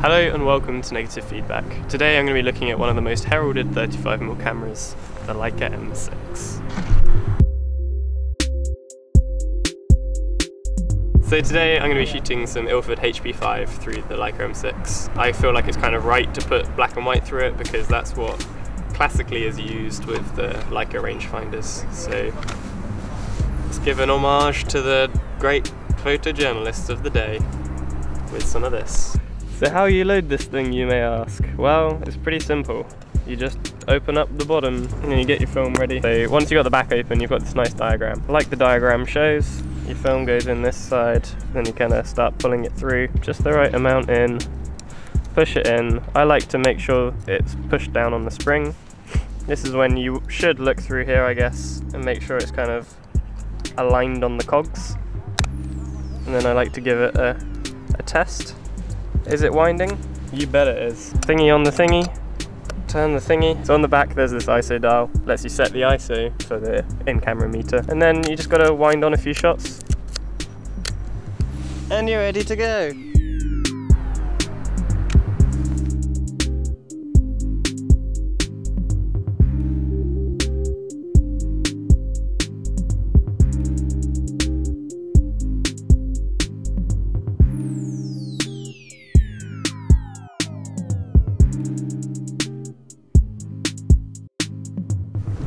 Hello and welcome to Negative Feedback. Today I'm going to be looking at one of the most heralded 35mm cameras, the Leica M6. So today I'm going to be shooting some Ilford HP5 through the Leica M6. I feel like it's kind of right to put black and white through it because that's what classically is used with the Leica rangefinders. So let's give an homage to the great photojournalists of the day with some of this. So how you load this thing, you may ask? Well, it's pretty simple. You just open up the bottom and you get your film ready. So once you've got the back open, you've got this nice diagram. Like the diagram shows, your film goes in this side, then you kind of start pulling it through, just the right amount in, push it in. I like to make sure it's pushed down on the spring. This is when you should look through here, I guess, and make sure it's kind of aligned on the cogs. And then I like to give it a test. Is it winding? You bet it is. Thingy on the thingy, turn the thingy. So on the back there's this ISO dial, lets you set the ISO for the in-camera meter. And then you just gotta wind on a few shots. And you're ready to go.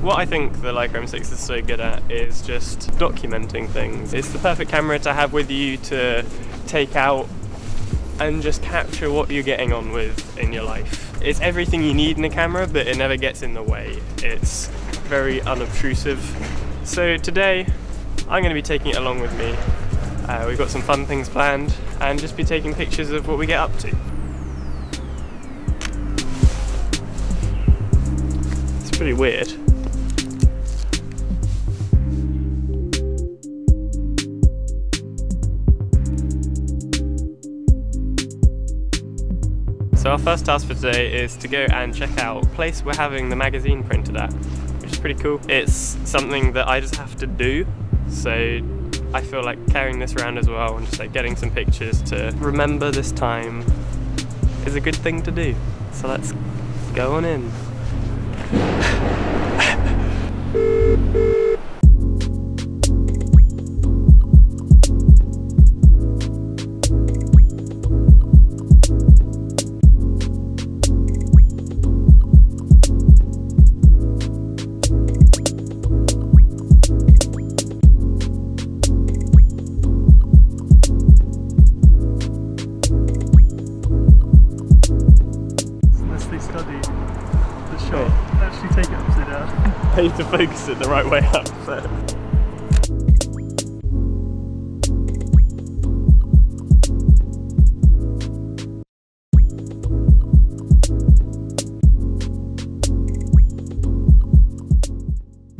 What I think the Leica M6 is so good at is just documenting things. It's the perfect camera to have with you to take out and just capture what you're getting on with in your life. It's everything you need in a camera, but it never gets in the way. It's very unobtrusive. So today, I'm going to be taking it along with me. We've got some fun things planned and just be taking pictures of what we get up to. It's pretty weird. So our first task for today is to go and check out a place we're having the magazine printed at, which is pretty cool. It's something that I just have to do, so I feel like carrying this around as well and just like getting some pictures to remember this time is a good thing to do. So let's go on in. Study the shot. Actually take it upside down. I need to focus it the right way up first.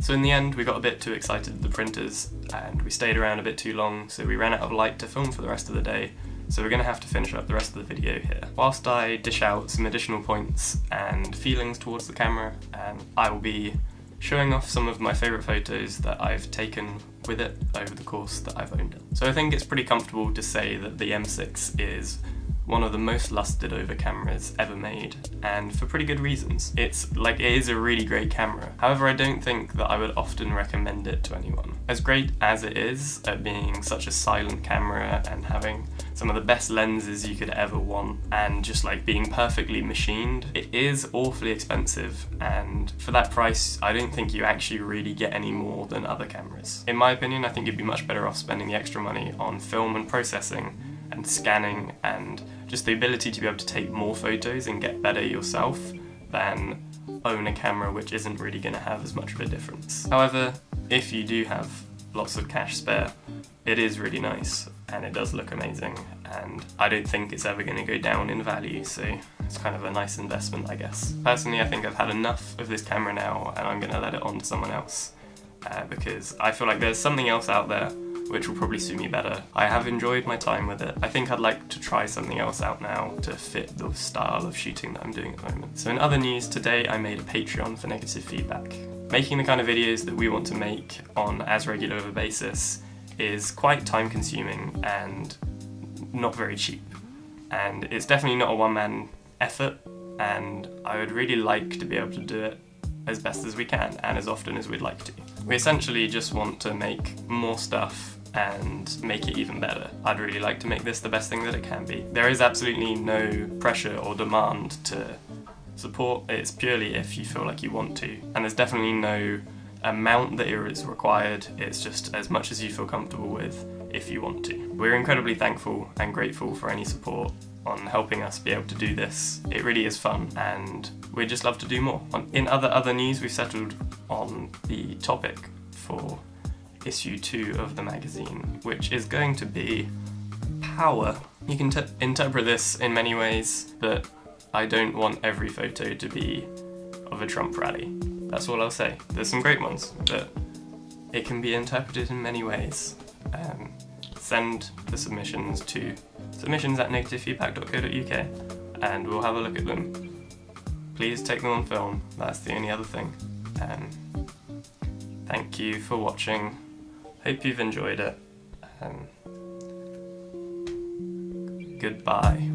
So in the end we got a bit too excited with the printers and we stayed around a bit too long, so we ran out of light to film for the rest of the day. So we're going to have to finish up the rest of the video here. Whilst I dish out some additional points and feelings towards the camera, and I will be showing off some of my favourite photos that I've taken with it over the course that I've owned it. So I think it's pretty comfortable to say that the M6 is one of the most lusted over cameras ever made, and for pretty good reasons. It is a really great camera. However, I don't think that I would often recommend it to anyone. As great as it is at being such a silent camera and having some of the best lenses you could ever want and just like being perfectly machined, it is awfully expensive, and for that price I don't think you actually really get any more than other cameras. In my opinion, I think you'd be much better off spending the extra money on film and processing and scanning and just the ability to be able to take more photos and get better yourself than own a camera which isn't really going to have as much of a difference. However, if you do have lots of cash spare, it is really nice and it does look amazing, and I don't think it's ever going to go down in value, so it's kind of a nice investment, I guess. Personally, I think I've had enough of this camera now and I'm going to let it on to someone else because I feel like there's something else out there which will probably suit me better. I have enjoyed my time with it. I think I'd like to try something else out now to fit the style of shooting that I'm doing at the moment. So in other news, today I made a Patreon for Negative Feedback. Making the kind of videos that we want to make on as regular of a basis is quite time consuming and not very cheap. and it's definitely not a one-man effort, and I would really like to be able to do it as best as we can and as often as we'd like to. We essentially just want to make more stuff and make it even better. I'd really like to make this the best thing that it can be. There is absolutely no pressure or demand to support, it's purely if you feel like you want to, and there's definitely no amount that is required, it's just as much as you feel comfortable with if you want to. We're incredibly thankful and grateful for any support on helping us be able to do this. It really is fun and we'd just love to do more. In other news, we've settled on the topic for issue 2 of the magazine, which is going to be power. You can interpret this in many ways, but I don't want every photo to be of a Trump rally. That's all I'll say. There's some great ones, but it can be interpreted in many ways. Send the submissions to submissions@negativefeedback.co.uk and we'll have a look at them. Please take them on film, that's the only other thing. Thank you for watching, hope you've enjoyed it. Goodbye.